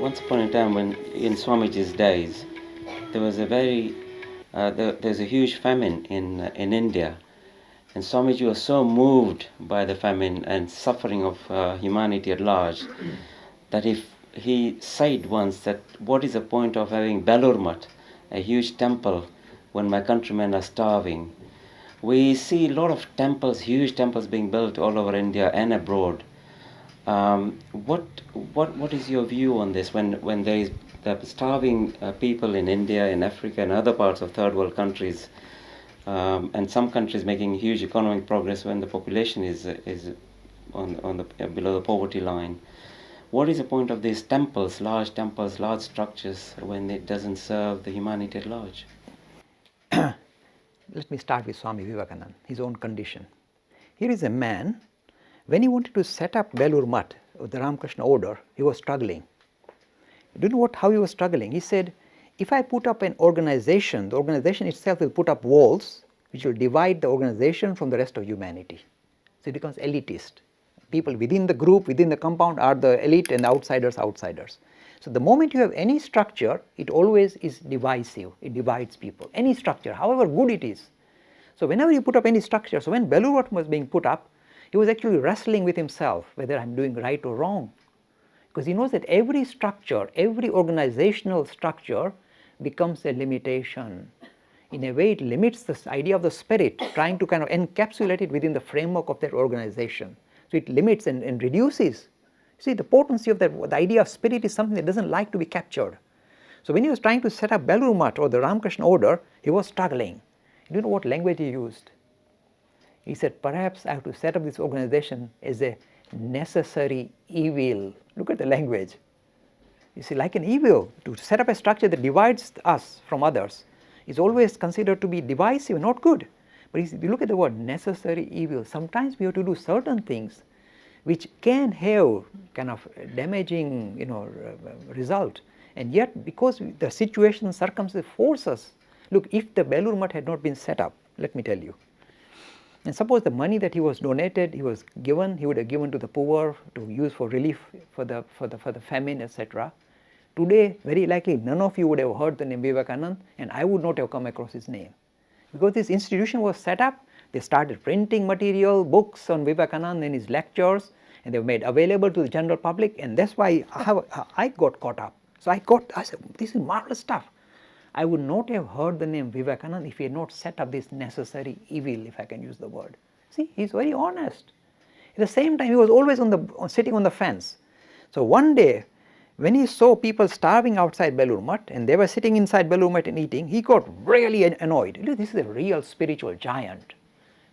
once upon a time, when in Swamiji's days, there was there's a huge famine in India, and Swamiji was so moved by the famine and suffering of humanity at large that he said once that what is the point of having Belur Math, a huge temple, when my countrymen are starving? We see a lot of temples, huge temples being built all over India and abroad. What is your view on this when there is the starving people in India, in Africa, and other parts of third world countries, and some countries making huge economic progress when the population is on the below the poverty line? What is the point of these temples, large structures, when it doesn't serve the humanity at large? Let me start with Swami Vivekananda, his own condition. Here is a man, when he wanted to set up Belur Math, the Ramakrishna order, he was struggling. Do you know how he was struggling? He said, if I put up an organization, the organization itself will put up walls which will divide the organization from the rest of humanity. So it becomes elitist. People within the group, within the compound are the elite and the outsiders. So the moment you have any structure, it always is divisive, it divides people, any structure, however good it is. So whenever you put up any structure, so when Belur Math was being put up, he was actually wrestling with himself, whether I'm doing right or wrong. Because he knows that every structure, every organizational structure becomes a limitation. In a way, it limits this idea of the spirit, trying to kind of encapsulate it within the framework of that organization. So it limits and reduces. See, the potency of that, the idea of spirit is something that doesn't like to be captured. So when he was trying to set up Belur Math or the Ramakrishna order, he was struggling. Do you know what language he used? He said, perhaps I have to set up this organization as a necessary evil. Look at the language. You see, like an evil, to set up a structure that divides us from others is always considered to be divisive, not good. But if you look at the word necessary evil, sometimes we have to do certain things which can have kind of damaging, result. And yet, because the situation and circumstances force us, look, if the Belur Math had not been set up, let me tell you, and suppose the money that he was donated, he was given, he would have given to the poor to use for relief for the famine, etc. Today, very likely none of you would have heard the name Vivekananda, and I would not have come across his name. Because this institution was set up, they started printing material, books on Vivekananda and his lectures, and they were made available to the general public, and that's why I got caught up. So I said, this is marvelous stuff. I would not have heard the name Vivekananda if he had not set up this necessary evil, if I can use the word. See, he's very honest. At the same time, he was always sitting on the fence. So one day, when he saw people starving outside Belur Math, and they were sitting inside Belur Math and eating, he got really annoyed. This is a real spiritual giant,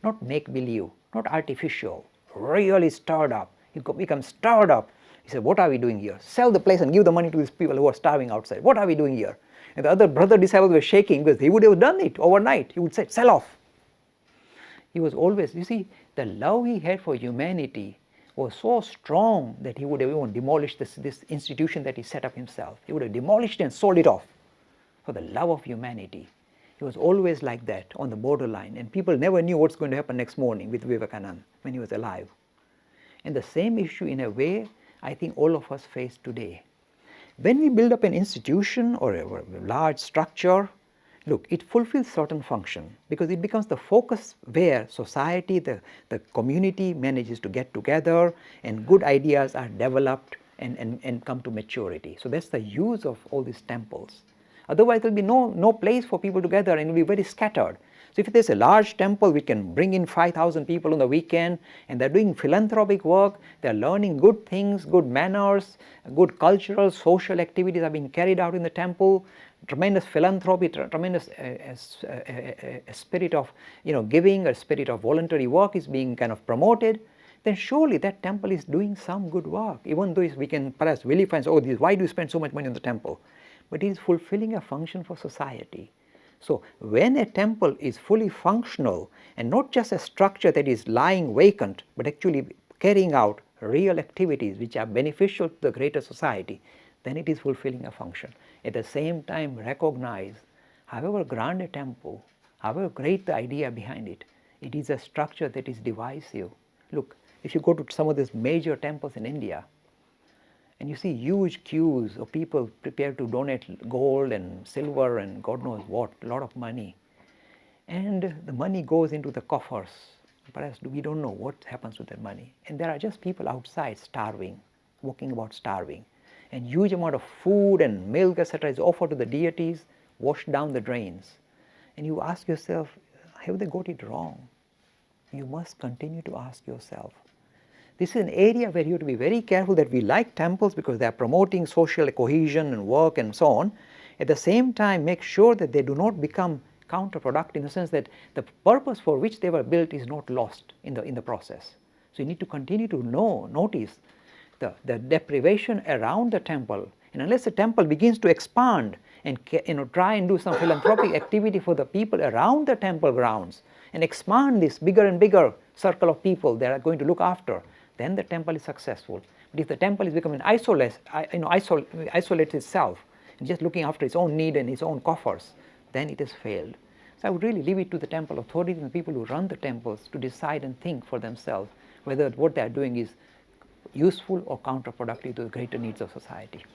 not make-believe, not artificial, really stirred up. He becomes stirred up. He said, what are we doing here? Sell the place and give the money to these people who are starving outside. What are we doing here? And the other brother disciples were shaking because he would have done it overnight. He would say, sell off. He was always, you see, the love he had for humanity was so strong that he would have even demolished this institution that he set up himself. He would have demolished it and sold it off for the love of humanity. He was always like that, on the borderline, and people never knew what's going to happen next morning with Vivekananda when he was alive. And the same issue, in a way, I think all of us face today. When we build up an institution or a large structure, look, it fulfills certain function because it becomes the focus where society, the community manages to get together and good ideas are developed and come to maturity. So that's the use of all these temples. Otherwise, there will be no place for people to gather and it will be very scattered. So if there's a large temple, we can bring in 5,000 people on the weekend, and they're doing philanthropic work, they're learning good things, good manners, good cultural, social activities are being carried out in the temple, tremendous philanthropy, tremendous spirit of giving, a spirit of voluntary work is being kind of promoted, then surely that temple is doing some good work, even though we can perhaps vilify and say, why do you spend so much money on the temple? But it is fulfilling a function for society. So when a temple is fully functional and not just a structure that is lying vacant, but actually carrying out real activities which are beneficial to the greater society, then it is fulfilling a function. At the same time, recognize, however grand a temple, however great the idea behind it, it is a structure that is divisive. Look, if you go to some of these major temples in India, And you see huge queues of people prepared to donate gold and silver and God knows what, a lot of money. And the money goes into the coffers. Perhaps we don't know what happens with that money. And there are just people outside starving, walking about starving. And huge amount of food and milk, etc. is offered to the deities, washed down the drains. And you ask yourself, have they got it wrong? You must continue to ask yourself. This is an area where you have to be very careful that we like temples because they are promoting social cohesion and work and so on. At the same time, make sure that they do not become counterproductive in the sense that the purpose for which they were built is not lost in the process. So you need to continue to notice the deprivation around the temple. And unless the temple begins to expand and try and do some philanthropic activity for the people around the temple grounds and expand this bigger and bigger circle of people that are going to look after, then the temple is successful. But if the temple is becoming isolates itself and just looking after its own need and its own coffers, then it has failed. So I would really leave it to the temple authorities and the people who run the temples to decide and think for themselves whether what they are doing is useful or counterproductive to the greater needs of society.